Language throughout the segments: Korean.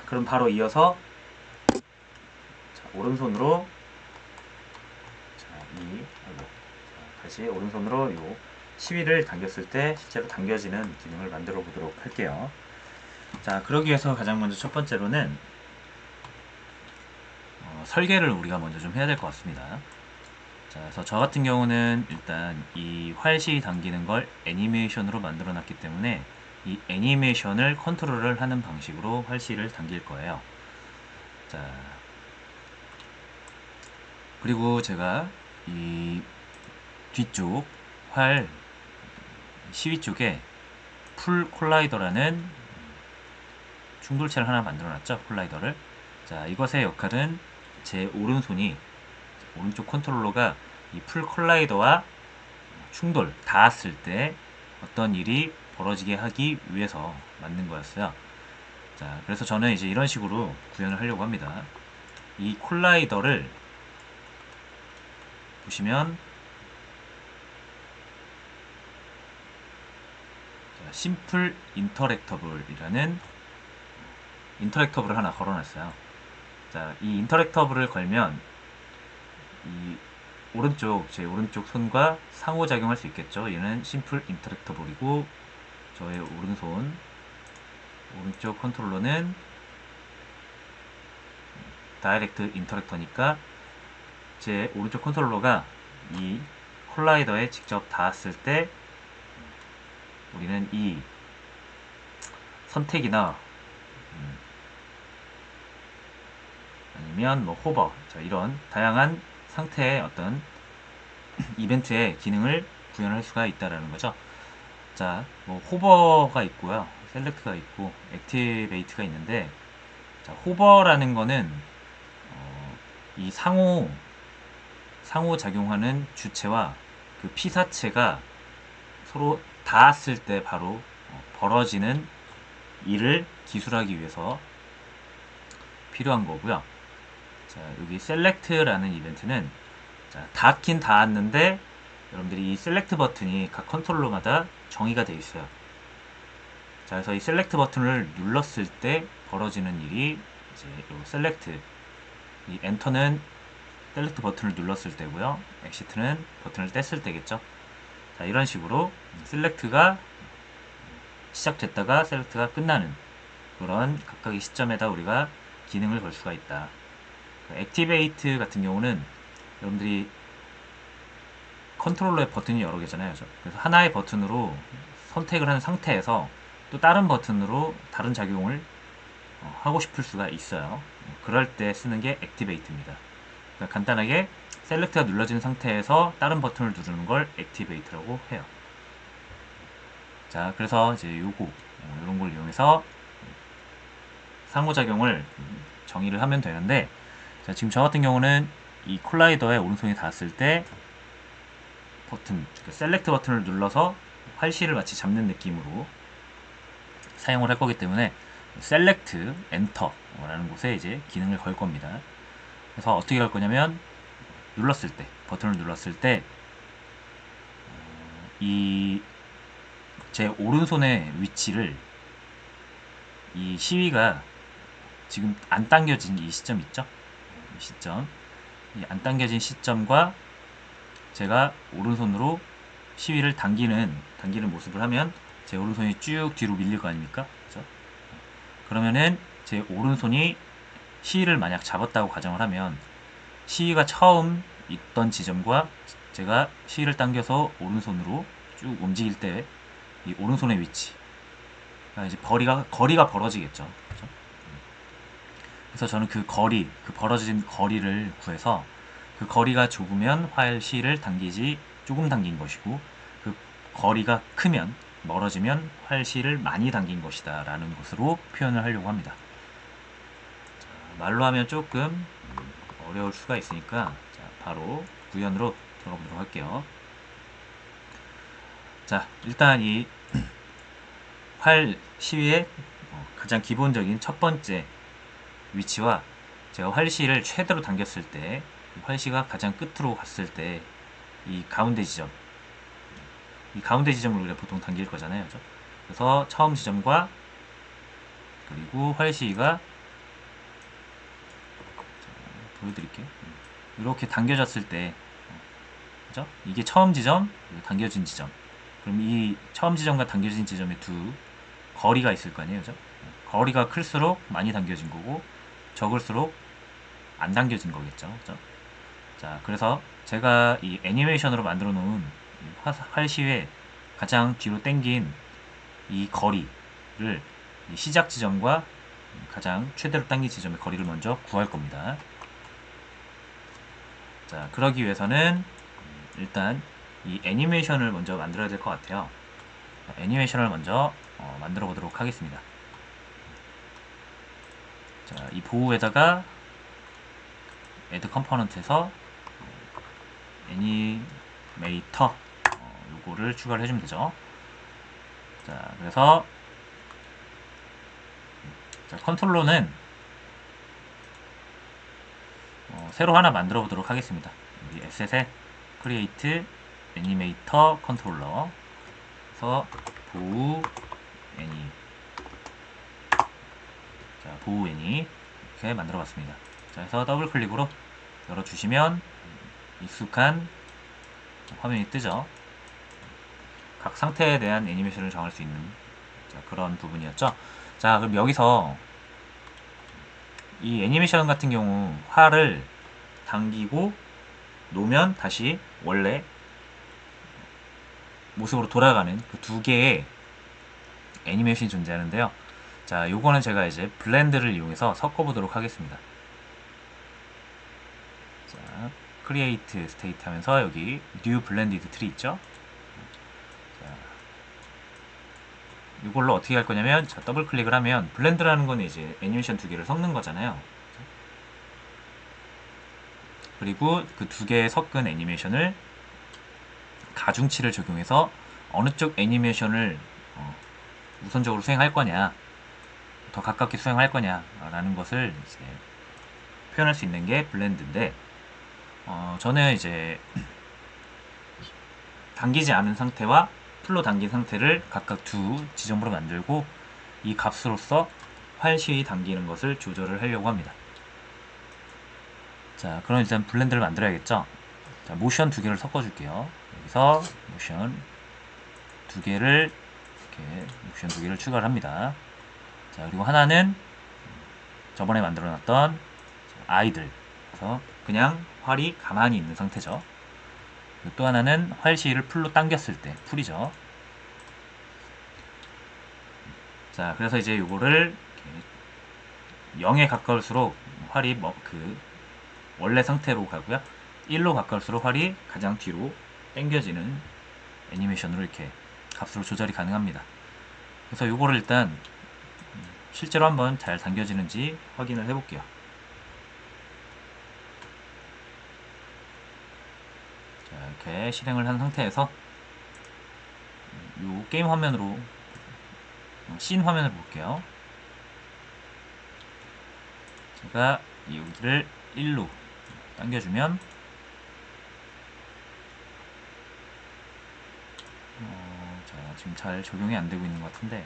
그럼 바로 이어서 자, 오른손으로 자, 다시 오른손으로 요 시위를 당겼을 때 실제로 당겨지는 기능을 만들어 보도록 할게요. 자, 그러기 위해서 가장 먼저 첫 번째로는 설계를 우리가 먼저 좀 해야 될 것 같습니다. 자, 그래서 저 같은 경우는 일단 이 활시 당기는 걸 애니메이션으로 만들어 놨기 때문에 이 애니메이션을 컨트롤을 하는 방식으로 활시를 당길 거예요. 자, 그리고 제가 이 뒤쪽 활 시위 쪽에 풀 콜라이더라는 충돌체를 하나 만들어 놨죠. 콜라이더를. 자, 이것의 역할은 제 오른손이 오른쪽 컨트롤러가 이 풀 콜라이더와 충돌 닿았을 때 어떤 일이 벌어지게 하기 위해서 만든 거였어요. 자, 그래서 저는 이제 이런 식으로 구현을 하려고 합니다. 이 콜라이더를 보시면 심플 인터랙터블이라는 인터랙터블을 하나 걸어놨어요. 자, 이 인터랙터블을 걸면 이 제 오른쪽 손과 상호작용할 수 있겠죠. 얘는 심플 인터랙터블이고 저의 오른쪽 컨트롤러는 다이렉트 인터랙터니까 제 오른쪽 컨트롤러가 이 콜라이더에 직접 닿았을 때 우리는 이 선택이나 아니면 뭐 호버 이런 다양한 상태의 어떤 이벤트의 기능을 구현할 수가 있다라는 거죠. 자, 뭐 호버가 있고요, 셀렉트가 있고 액티베이트가 있는데, 자, 호버라는 거는 이 상호 작용하는 주체와 그 피사체가 서로 닿았을 때 바로 벌어지는 일을 기술하기 위해서 필요한 거고요. 자, 여기 셀렉트라는 이벤트는 자, 닿긴 닿았는데 여러분들이 이 셀렉트 버튼이 각 컨트롤러마다 정의가 되어 있어요. 자, 그래서 이 셀렉트 버튼을 눌렀을 때 벌어지는 일이 이제 요 셀렉트, 이 엔터는 셀렉트 버튼을 눌렀을 때고요, 엑시트는 버튼을 뗐을 때겠죠. 자, 이런 식으로 셀렉트가 시작됐다가 셀렉트가 끝나는 그런 각각의 시점에다 우리가 기능을 걸 수가 있다. 액티베이트 같은 경우는 여러분들이 컨트롤러의 버튼이 여러 개잖아요. 그래서 하나의 버튼으로 선택을 한 상태에서 또 다른 버튼으로 다른 작용을 하고 싶을 수가 있어요. 그럴 때 쓰는 게 액티베이트입니다. 그러니까 간단하게 셀렉트가 눌러진 상태에서 다른 버튼을 누르는 걸 액티베이트라고 해요. 자, 그래서 이제 이런 걸 이용해서 상호작용을 정의를 하면 되는데, 자, 지금 저 같은 경우는 이 콜라이더에 오른손이 닿았을 때 버튼, 그러니까 셀렉트 버튼을 눌러서 활시를 마치 잡는 느낌으로 사용을 할 거기 때문에 셀렉트 엔터라는 곳에 이제 기능을 걸 겁니다. 그래서 어떻게 할 거냐면 버튼을 눌렀을 때 이 제 오른손의 위치를 이 시위가 지금 안 당겨진 이 시점 있죠? 이 시점, 이 안 당겨진 시점과 제가 오른손으로 시위를 당기는 모습을 하면 제 오른손이 쭉 뒤로 밀릴 거 아닙니까? 그죠? 그러면은 제 오른손이 시위를 만약 잡았다고 가정을 하면 시위가 처음 있던 지점과 제가 시위를 당겨서 오른손으로 쭉 움직일 때 이 오른손의 위치, 그러니까 이제 거리가 벌어지겠죠. 그렇죠? 그래서 저는 그 벌어진 거리를 구해서 그 거리가 좁으면 활시를 조금 당긴 것이고, 그 거리가 크면 멀어지면 활시를 많이 당긴 것이다 라는 것으로 표현을 하려고 합니다. 자, 말로 하면 조금 어려울 수가 있으니까 자, 바로 구현으로 들어가 보도록 할게요. 자, 일단 이 활 시위의 가장 기본적인 첫 번째 위치와 제가 활시를 최대로 당겼을 때 활시가 가장 끝으로 갔을 때 이 가운데 지점을 우리가 보통 당길 거잖아요. 그렇죠? 그래서 처음 지점과 그리고 활시가 보여드릴게요. 이렇게 당겨졌을 때, 그죠? 이게 처음 지점, 그리고 당겨진 지점. 그럼 이 처음 지점과 당겨진 지점의 두 거리가 있을 거 아니에요, 그죠? 거리가 클수록 많이 당겨진 거고, 적을수록 안 당겨진 거겠죠, 그죠? 자, 그래서 제가 이 애니메이션으로 만들어 놓은 활시에 가장 뒤로 당긴 이 거리를 이 시작 지점과 가장 최대로 당긴 지점의 거리를 먼저 구할 겁니다. 자, 그러기 위해서는 일단 이 애니메이션을 먼저 만들어야 될 것 같아요. 애니메이션을 먼저 만들어 보도록 하겠습니다. 자, 이 보호에다가 add 컴포넌트에서 애니메이터 요거를 추가를 해주면 되죠. 자, 그래서 자, 컨트롤러는 새로 하나 만들어 보도록 하겠습니다. 여기 에셋에 create animator controller 그래서 보우 애니 자, 보우 애니 이렇게 만들어 봤습니다. 자, 그래서 더블 클릭으로 열어 주시면 익숙한 화면이 뜨죠. 각 상태에 대한 애니메이션을 정할 수 있는 자, 그런 부분이었죠. 자, 그럼 여기서 이 애니메이션 같은 경우 활을 당기고 놓으면 다시 원래 모습으로 돌아가는 그 두 개의 애니메이션이 존재하는데요. 자, 요거는 제가 이제 블렌드를 이용해서 섞어보도록 하겠습니다. 자, create state 하면서 여기 new blended tree 있죠? 자, 이걸로 어떻게 할 거냐면, 자, 더블 클릭을 하면 블렌드라는 건 이제 애니메이션 두 개를 섞는 거잖아요. 그리고 그 두 개의 섞은 애니메이션을 가중치를 적용해서 어느 쪽 애니메이션을 우선적으로 수행할 거냐, 더 가깝게 수행할 거냐 라는 것을 이제 표현할 수 있는 게 블렌드인데, 저는 이제 당기지 않은 상태와 풀로 당긴 상태를 각각 두 지점으로 만들고 이 값으로서 활시 당기는 것을 조절을 하려고 합니다. 자, 그럼 일단 블렌드를 만들어야겠죠. 자, 모션 두 개를 섞어 줄게요. 여기서 모션 두 개를 이렇게 모션 두 개를 추가를 합니다. 자, 그리고 하나는 저번에 만들어 놨던 아이들, 그래서 그냥 활이 가만히 있는 상태죠. 또 하나는 활시를 풀로 당겼을 때 풀이죠. 자, 그래서 이제 요거를 0에 가까울수록 활이 그 원래 상태로 가고요. 1로 가까울수록 활이 가장 뒤로 당겨지는 애니메이션으로 이렇게 값으로 조절이 가능합니다. 그래서 요거를 일단 실제로 한번 잘 당겨지는지 확인을 해볼게요. 자, 이렇게 실행을 한 상태에서 요 게임 화면으로 씬 화면을 볼게요. 제가 여기를 1로 당겨주면 자, 지금 잘 적용이 안 되고 있는 것 같은데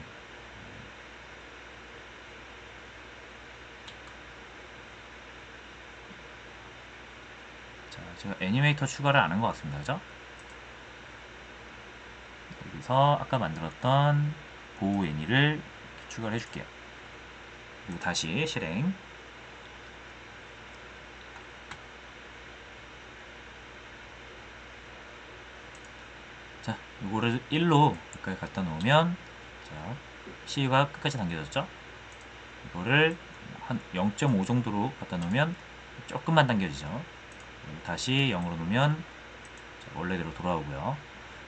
자, 제가 애니메이터 추가를 안 한 것 같습니다. 그죠? 여기서 아까 만들었던 보호 애니를 추가를 해줄게요. 그리고 다시 실행. 자, 이거를 1로 여기까지 갖다 놓으면 자, C가 끝까지 당겨졌죠? 이거를 한 0.5 정도로 갖다 놓으면 조금만 당겨지죠. 다시 0으로 놓으면 원래대로 돌아오고요.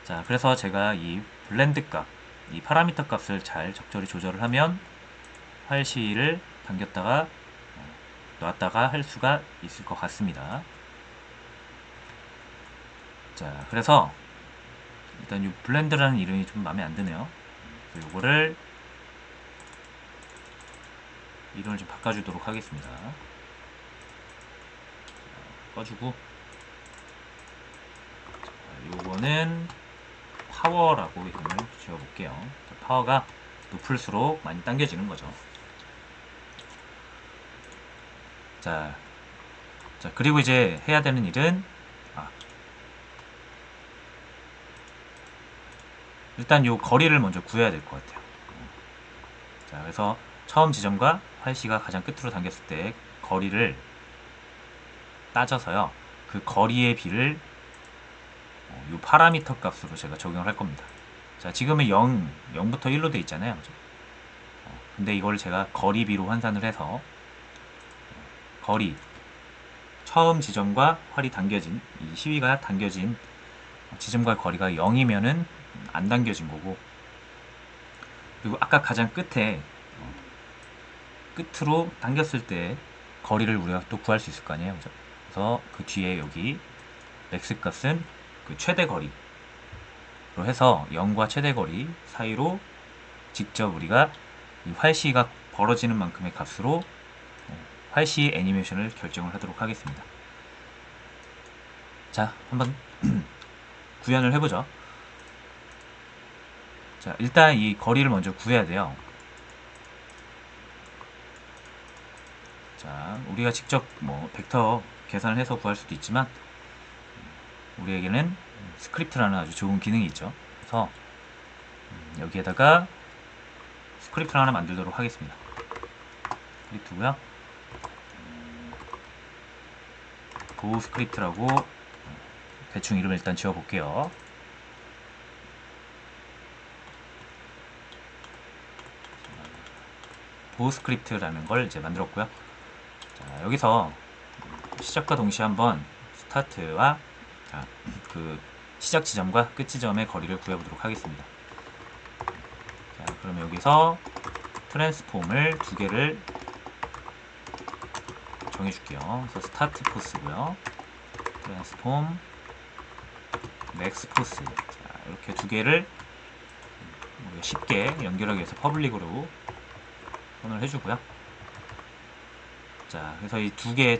자, 그래서 제가 이 블렌드 값, 이 파라미터 값을 잘 적절히 조절을 하면 활시를 당겼다가 놨다가 할 수가 있을 것 같습니다. 자, 그래서 일단 이 블렌드라는 이름이 좀 마음에 안 드네요. 그래서 이거를 이름을 좀 바꿔주도록 하겠습니다. 자, 꺼주고 요거는 파워라고 이름을 지어볼게요. 파워가 높을수록 많이 당겨지는 거죠. 자, 자, 그리고 이제 해야 되는 일은 일단 요 거리를 먼저 구해야 될 것 같아요. 자, 그래서 처음 지점과 활C가 가장 끝으로 당겼을 때 거리를 따져서요. 그 거리의 비를 요 파라미터 값으로 제가 적용을 할 겁니다. 자, 지금은 0부터 1로 돼 있잖아요. 근데 이걸 제가 거리비로 환산을 해서 거리, 처음 지점과 활이 당겨진, 이 시위가 당겨진 지점과 거리가 0이면은 안 당겨진 거고, 그리고 아까 가장 끝에 끝으로 당겼을 때 거리를 우리가 또 구할 수 있을 거 아니에요. 그래서 그 뒤에 여기 맥스 값은 그 최대 거리로 해서 0과 최대 거리 사이로 직접 우리가 이 활시가 벌어지는 만큼의 값으로 활시 애니메이션을 결정을 하도록 하겠습니다. 자, 한번 구현을 해보죠. 자, 일단 이 거리를 먼저 구해야 돼요. 자, 우리가 직접 뭐 벡터 계산을 해서 구할 수도 있지만 우리에게는 스크립트라는 아주 좋은 기능이 있죠. 그래서 여기에다가 스크립트를 하나 만들도록 하겠습니다. 스크립트고요. 고 스크립트라고 대충 이름을 일단 지어볼게요. 고 스크립트라는 걸 이제 만들었고요. 자, 여기서 시작과 동시에 한번 스타트와 그 시작 지점과 끝 지점의 거리를 구해보도록 하겠습니다. 자, 그럼 여기서 트랜스폼을 두 개를 정해줄게요. 그래서 스타트 포스고요. 트랜스폼 맥스 포스. 자, 이렇게 두 개를 쉽게 연결하기 위해서 퍼블릭으로 선언을 해주고요. 자, 그래서 이 두 개의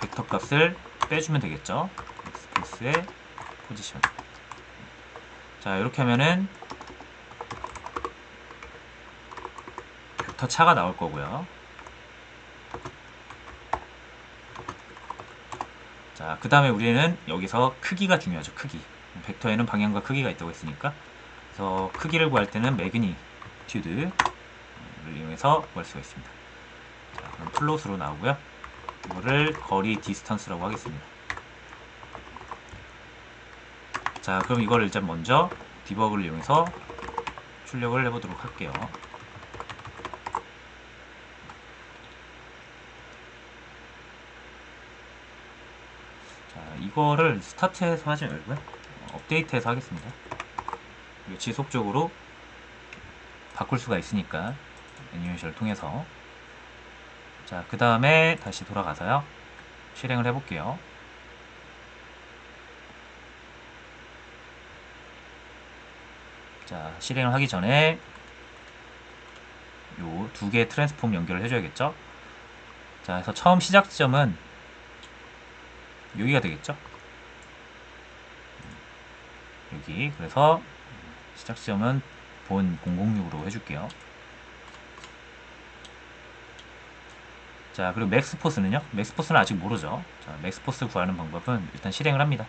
벡터 값을 빼주면 되겠죠. 엑스포스의 포지션. 자, 이렇게 하면은 벡터 차가 나올 거고요. 자, 그 다음에 우리는 여기서 크기가 중요하죠. 크기. 벡터에는 방향과 크기가 있다고 했으니까. 그래서 크기를 구할 때는 매그니튜드를 이용해서 구할 수가 있습니다. 자, 그럼 플롯으로 나오고요. 이거를 거리 디스턴스라고 하겠습니다. 자, 그럼 이걸 일단 먼저 디버그를 이용해서 출력을 해보도록 할게요. 자, 이거를 스타트해서 하지 말고요. 업데이트해서 하겠습니다. 지속적으로 바꿀 수가 있으니까 애니메이션을 통해서. 자, 그 다음에 다시 돌아가서요. 실행을 해볼게요. 자, 실행을 하기 전에 요 두 개의 트랜스폼 연결을 해줘야겠죠. 자, 그래서 처음 시작 지점은 여기가 되겠죠. 여기. 그래서 시작 지점은 본 006으로 해줄게요. 자, 그리고 맥스포스는요? 맥스포스는 아직 모르죠. 자, 맥스포스 구하는 방법은 일단 실행을 합니다.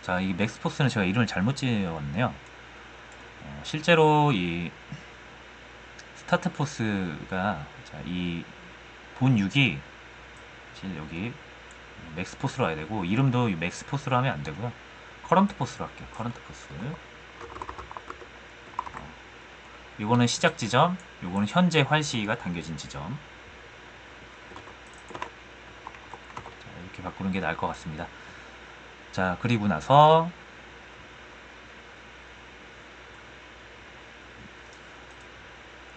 자, 이 맥스포스는 제가 이름을 잘못 지었네요. 실제로 이 스타트 포스가, 자, 이 본 6이 여기 맥스포스로 와야 되고, 이름도 맥스포스로 하면 안 되고요. 커런트 포스로 할게요. 커런트 포스. 요거는 시작 지점, 요거는 현재 활시가 당겨진 지점. 자, 이렇게 바꾸는 게 나을 것 같습니다. 자, 그리고 나서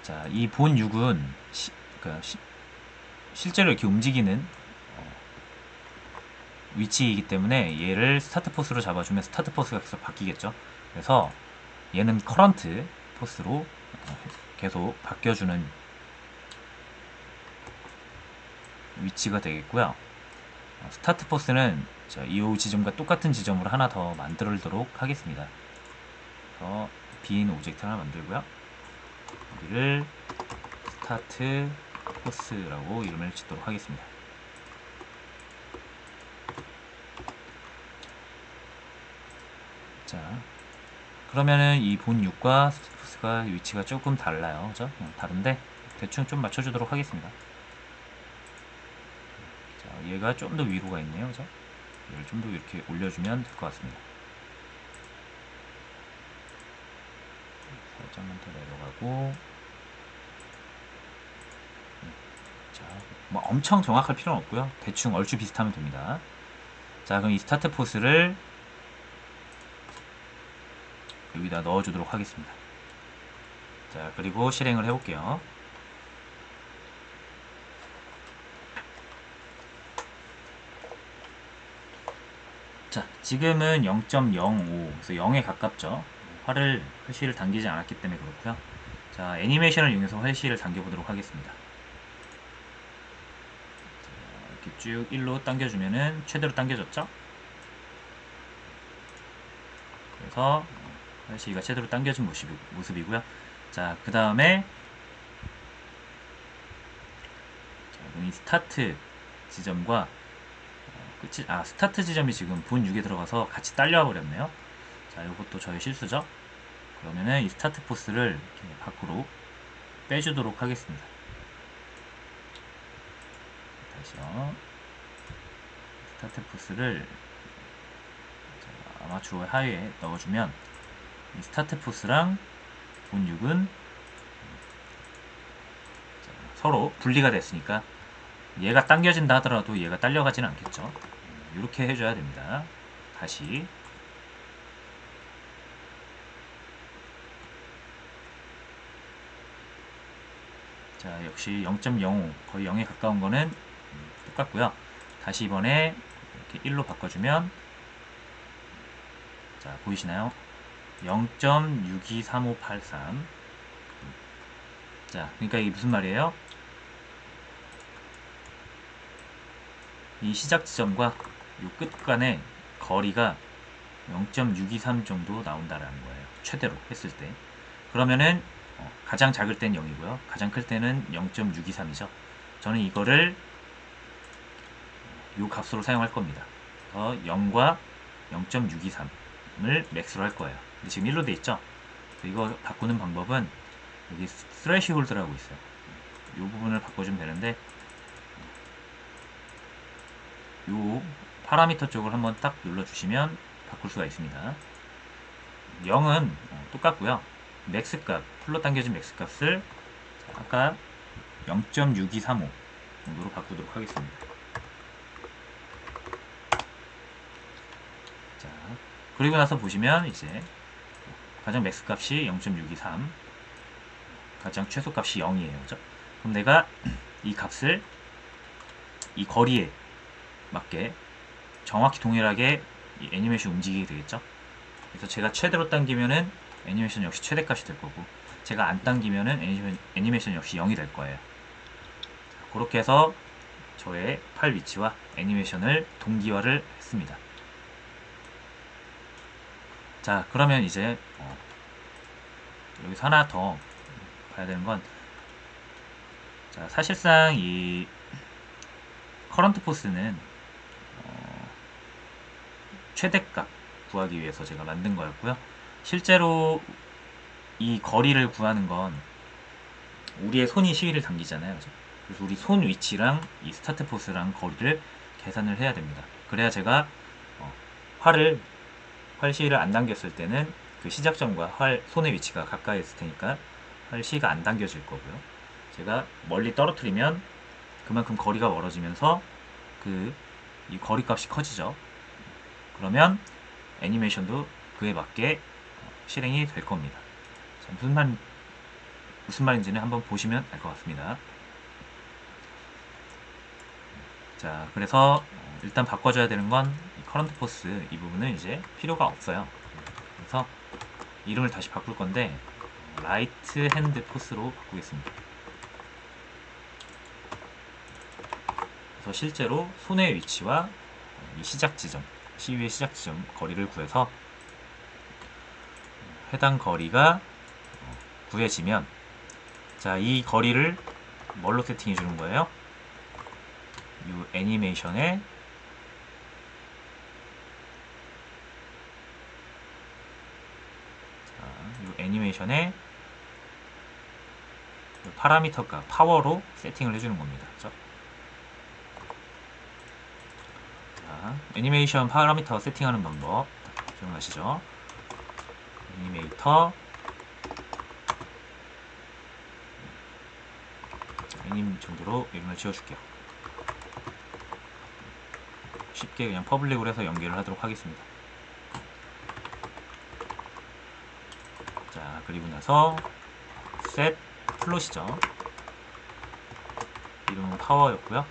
자, 이 본 6은 실제로 이렇게 움직이는 위치이기 때문에 얘를 스타트 포스로 잡아주면 스타트 포스가 계속 바뀌겠죠. 그래서 얘는 커런트 포스로 계속 바뀌어주는 위치가 되겠고요. 스타트 포스는 이 지점과 똑같은 지점으로 하나 더 만들도록 하겠습니다. 그래서 빈 오브젝트 하나 만들고요. 여기를 스타트 포스라고 이름을 짓도록 하겠습니다. 자, 그러면은 이 본 6과 스타트 포스가 위치가 조금 달라요. 그죠? 다른데 대충 좀 맞춰주도록 하겠습니다. 자, 얘가 좀 더 위로 가 있네요. 그죠? 얘를 좀 더 이렇게 올려주면 될 것 같습니다. 살짝만 더 내려가고. 자, 뭐 엄청 정확할 필요는 없고요. 대충 얼추 비슷하면 됩니다. 자, 그럼 이 스타트 포스를 여기다 넣어주도록 하겠습니다. 자, 그리고 실행을 해볼게요. 자, 지금은 0.05, 그래서 0에 가깝죠. 활시를 당기지 않았기 때문에 그렇고요. 자, 애니메이션을 이용해서 활시를 당겨보도록 하겠습니다. 자, 이렇게 쭉 1로 당겨주면은 최대로 당겨졌죠? 그래서 활시가 최대로 당겨진 모습이고요. 자, 그 다음에 이 스타트 지점과 스타트 지점이 지금 본 6에 들어가서 같이 딸려와 버렸네요. 자, 이것도 저의 실수죠. 그러면은 이 스타트 포스를 이렇게 밖으로 빼주도록 하겠습니다. 다시요. 스타트 포스를 아마추어 하위에 넣어주면 이 스타트 포스랑 본 6은 서로 분리가 됐으니까 얘가 당겨진다 하더라도 얘가 딸려가지는 않겠죠. 이렇게 해줘야 됩니다. 다시 자, 역시 0.05 거의 0에 가까운 거는 똑같고요. 다시 이번에 이렇게 1로 바꿔주면 자, 보이시나요? 0.623583 자, 그러니까 이게 무슨 말이에요? 이 시작 지점과 이 끝 간의 거리가 0.623 정도 나온다라는 거예요. 최대로 했을 때. 그러면은 가장 작을 땐 0이고요. 가장 클 때는 0.623이죠. 저는 이거를 이 값으로 사용할 겁니다. 그래서 0과 0.623을 맥스로 할 거예요. 근데 지금 1로 돼 있죠? 이거 바꾸는 방법은 여기 스레시홀드라고 있어요. 이 부분을 바꿔주면 되는데 이 파라미터 쪽을 한번 딱 눌러주시면 바꿀 수가 있습니다. 0은 똑같고요. 맥스값, 풀로 당겨진 맥스값을 아까 0.6235 정도로 바꾸도록 하겠습니다. 자, 그리고 나서 보시면 이제 가장 맥스값이 0.623, 가장 최소값이 0이에요. 그죠? 그럼 내가 이 값을 이 거리에 맞게 정확히 동일하게 이 애니메이션 움직이게 되겠죠? 그래서 제가 최대로 당기면은 애니메이션 역시 최대값이 될 거고, 제가 안 당기면은 애니메이션 역시 0이 될 거예요. 자, 그렇게 해서 저의 팔 위치와 애니메이션을 동기화를 했습니다. 자, 그러면 이제 여기서 하나 더 봐야 되는 건, 자, 사실상 이 커런트 포스는 최대값 구하기 위해서 제가 만든 거였고요. 실제로 이 거리를 구하는 건 우리의 손이 시위를 당기잖아요. 그래서 우리 손 위치랑 이 스타트 포스랑 거리를 계산을 해야 됩니다. 그래야 제가 활 시위를 안 당겼을 때는 그 시작점과 손의 위치가 가까이 있을 테니까 활 시위가 안 당겨질 거고요. 제가 멀리 떨어뜨리면 그만큼 거리가 멀어지면서 이 거리 값이 커지죠. 그러면 애니메이션도 그에 맞게 실행이 될 겁니다. 자, 무슨 말인지는 한번 보시면 알 것 같습니다. 자, 그래서 일단 바꿔줘야 되는 건 커런트 포스 이 부분은 이제 필요가 없어요. 그래서 이름을 다시 바꿀 건데 라이트 핸드 포스로 바꾸겠습니다. 그래서 실제로 손의 위치와 이 시작 지점, 시위의 시작 지점 거리를 구해서 해당 거리가 구해지면, 자, 이 거리를 뭘로 세팅해 주는 거예요? 이 애니메이션에 파라미터가 파워로 세팅을 해주는 겁니다. 그렇죠? 자, 애니메이션 파라미터 세팅하는 방법 기억나시죠? 애니메이터 애님 정도로 이름을 지어줄게요. 쉽게 그냥 퍼블릭으로 해서 연결을 하도록 하겠습니다. 자, 그리고 나서 set 플롯이죠. 이름은 파워였고요.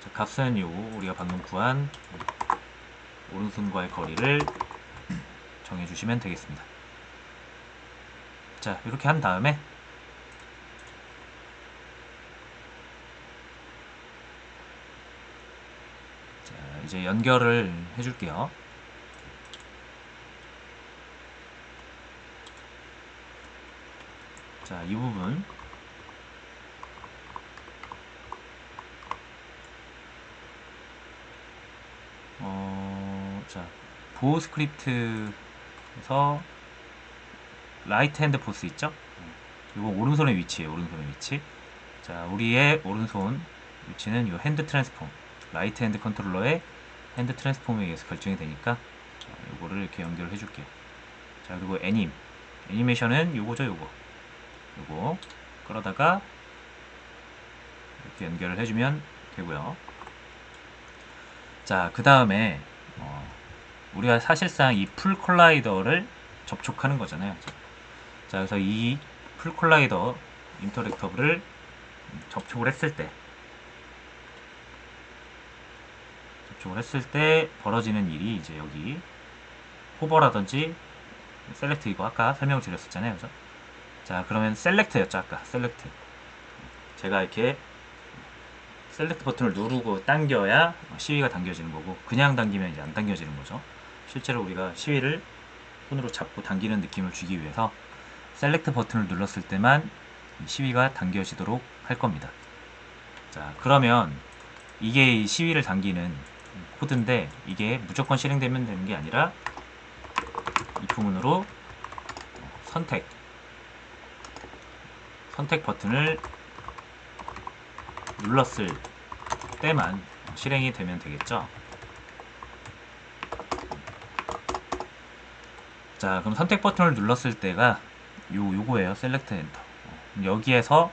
자, 값은 요 우리가 방금 구한 오른손과의 거리를 정해주시면 되겠습니다. 자, 이렇게 한 다음에 자, 이제 연결을 해줄게요. 자, 이 부분 자, 보호 스크립트에서 라이트 핸드 포스 있죠? 이거 오른손의 위치예요. 오른손의 위치. 자, 우리의 오른손 위치는 이 핸드 트랜스폼, 라이트 핸드 컨트롤러의 핸드 트랜스폼에 의해서 결정이 되니까 요거를 이렇게 연결을 해줄게요. 자, 그리고 애니메이션은 요거죠. 요거 끌어다가 이렇게 연결을 해주면 되고요. 자, 그 다음에 우리가 사실상 이 풀 콜라이더를 접촉하는 거잖아요. 자, 그래서 이 풀 콜라이더 인터랙터블을 접촉을 했을 때 벌어지는 일이 이제 여기 호버라든지 셀렉트, 이거 아까 설명을 드렸었잖아요. 그죠? 자, 그러면 셀렉트였죠. 아까 셀렉트. 제가 이렇게 셀렉트 버튼을 누르고 당겨야 시위가 당겨지는 거고, 그냥 당기면 이제 안 당겨지는 거죠. 실제로 우리가 시위를 손으로 잡고 당기는 느낌을 주기 위해서 셀렉트 버튼을 눌렀을 때만 시위가 당겨지도록 할 겁니다. 자, 그러면 이게 시위를 당기는 코드인데, 이게 무조건 실행되면 되는 게 아니라 이 부분으로 선택 버튼을 눌렀을 때만 실행이 되면 되겠죠. 자, 그럼 선택 버튼을 눌렀을 때가 요거예요. 셀렉트 엔터. 여기에서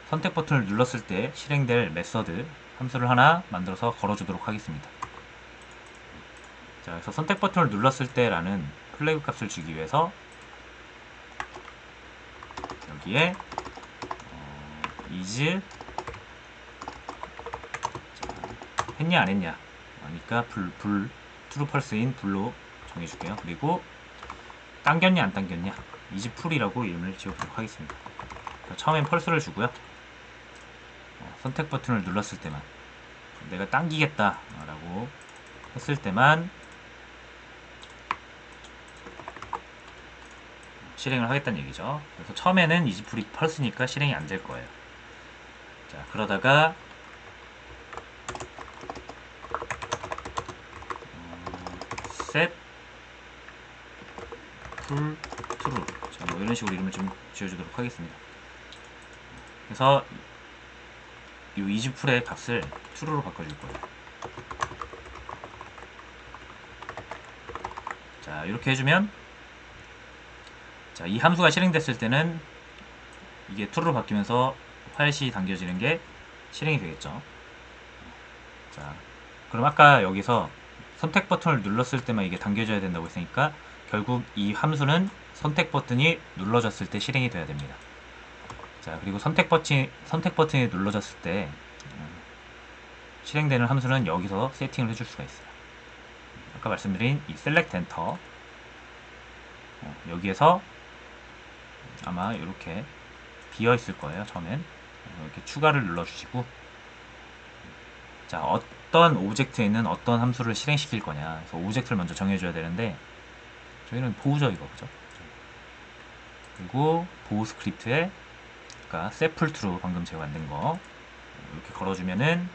선택 버튼을 눌렀을 때 실행될 메서드 함수를 하나 만들어서 걸어주도록 하겠습니다. 자, 그래서 선택 버튼을 눌렀을 때라는 플래그 값을 주기 위해서 여기에 is 했냐 안 했냐, 그러니까 true false인 불로 정해줄게요. 그리고 당겼냐 안 당겼냐, is full이라고 이름을 지어보도록 하겠습니다. 처음엔 펄스를 주고요. 선택 버튼을 눌렀을 때만, 내가 당기겠다 라고 했을 때만 실행을 하겠다는 얘기죠. 그래서 처음에는 is full 펄스니까 실행이 안 될 거예요. 자, 그러다가 set full true, 자, 뭐 이런 식으로 이름을 좀 지어주도록 하겠습니다. 그래서 이 is full의 값을 true로 바꿔줄 거예요. 자, 이렇게 해주면, 자, 이 함수가 실행됐을 때는 이게 true로 바뀌면서 화일시 당겨지는 게 실행이 되겠죠. 자, 그럼 아까 여기서 선택 버튼을 눌렀을 때만 이게 당겨져야 된다고 했으니까 결국 이 함수는 선택 버튼이 눌러졌을 때 실행이 돼야 됩니다. 자, 그리고 선택 버튼이 눌러졌을 때 실행되는 함수는 여기서 세팅을 해줄 수가 있어요. 아까 말씀드린 이 select enter, 여기에서 아마 이렇게 비어 있을 거예요. 처음엔 이렇게 추가를 눌러주시고, 자, 어떤 오브젝트에는 어떤 함수를 실행시킬 거냐, 그래서 오브젝트를 먼저 정해줘야 되는데, 저희는 보호죠, 이거. 그죠? 그리고 보호 스크립트에 아까 세플2로 방금 제가 만든 거 이렇게 걸어주면은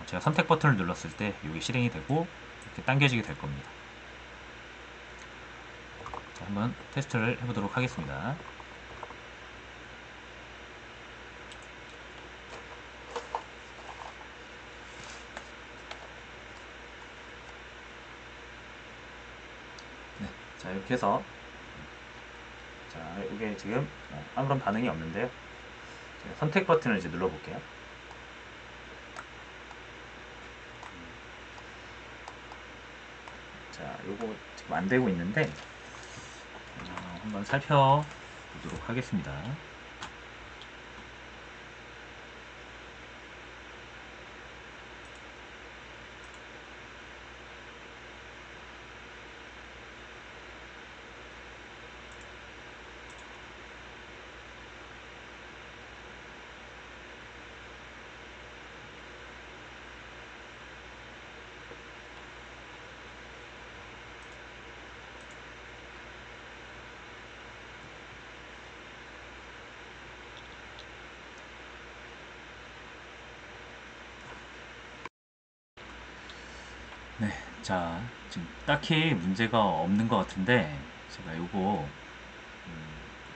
제가 선택 버튼을 눌렀을 때 이게 실행이 되고 이렇게 당겨지게 될 겁니다. 자, 한번 테스트를 해보도록 하겠습니다. 네, 자 이렇게 해서 자 이게 지금 아무런 반응이 없는데요. 제가 선택 버튼을 이제 눌러볼게요. 자, 요거 지금 안 되고 있는데 한번 살펴보도록 하겠습니다. 네, 자 지금 딱히 문제가 없는 것 같은데 제가 요거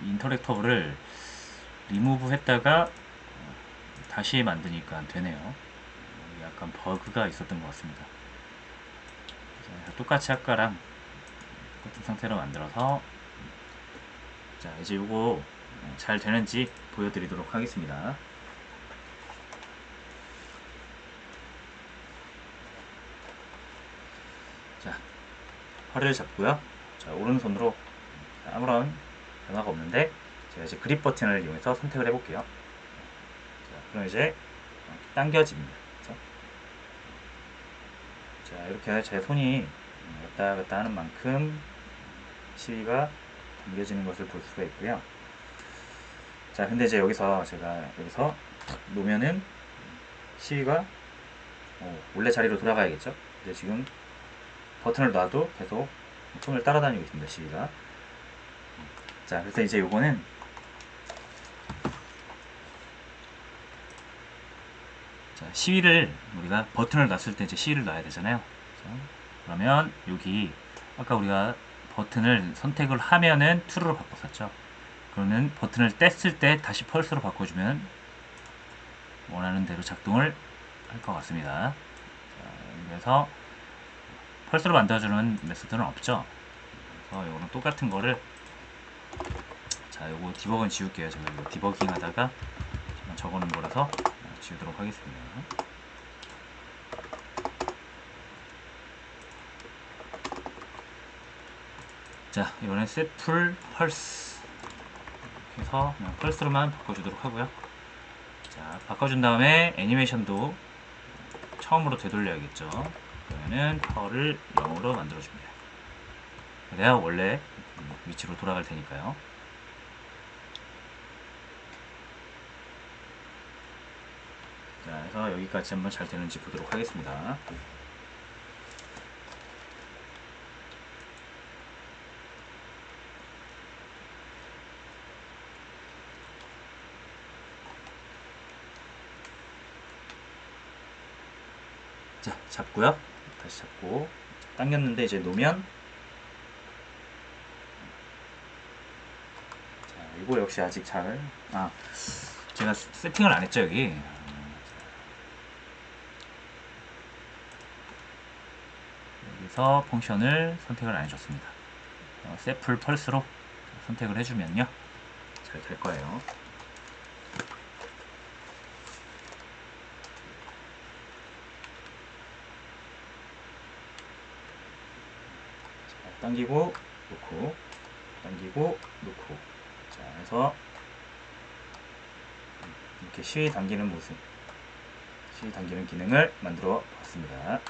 인터랙터블을 리무브 했다가 다시 만드니까 되네요. 약간 버그가 있었던 것 같습니다. 자, 똑같이 아까랑 똑같은 상태로 만들어서 자 이제 요거 잘 되는지 보여드리도록 하겠습니다. 자, 허리를 잡고요. 자, 오른손으로 아무런 변화가 없는데 제가 이제 그립 버튼을 이용해서 선택을 해볼게요. 자, 그럼 이제 당겨집니다. 그렇죠? 자, 이렇게 제 손이 왔다 갔다 하는 만큼 시위가 당겨지는 것을 볼 수가 있고요. 자, 근데 이제 여기서 제가 여기서 놓으면은 시위가 원래 자리로 돌아가야겠죠? 근데 지금 버튼을 놔도 계속 손을 따라다니고 있습니다, 시위가. 자, 그래서 이제 요거는 자, 시위를 우리가 버튼을 놨을 때 이제 시위를 놔야 되잖아요. 자, 그러면 여기 아까 우리가 버튼을 선택을 하면은 true로 바꿨었죠. 그러면 버튼을 뗐을 때 다시 펄스로 바꿔주면 원하는 대로 작동을 할 것 같습니다. 자, 그래서 펄스로 만들어주는 메소드는 없죠. 그래서 이거는 똑같은 거를 자, 요거 디버그는 지울게요. 제가 이거 디버깅 하다가 잠깐 적어놓은 거라서 지우도록 하겠습니다. 자, 이번엔 setFull Pulse 이렇게 해서 그냥 펄스로만 바꿔주도록 하고요. 자, 바꿔준 다음에 애니메이션도 처음으로 되돌려야겠죠. 그러면은 파워를 0으로 만들어줍니다. 내가 원래 위치로 돌아갈 테니까요. 자, 그래서 여기까지 한번 잘 되는지 보도록 하겠습니다. 자, 잡고요. 다시 잡고 당겼는데 이제 놓으면 자, 이거 역시 아직 잘 제가 세팅을 안 했죠 여기. 여기서 펑션을 선택을 안 해줬습니다. 세플 펄스로 선택을 해주면요 잘 될 거예요. 당기고 놓고 당기고 놓고 자 해서 이렇게 시위 당기는 모습 시위 당기는 기능을 만들어 봤습니다.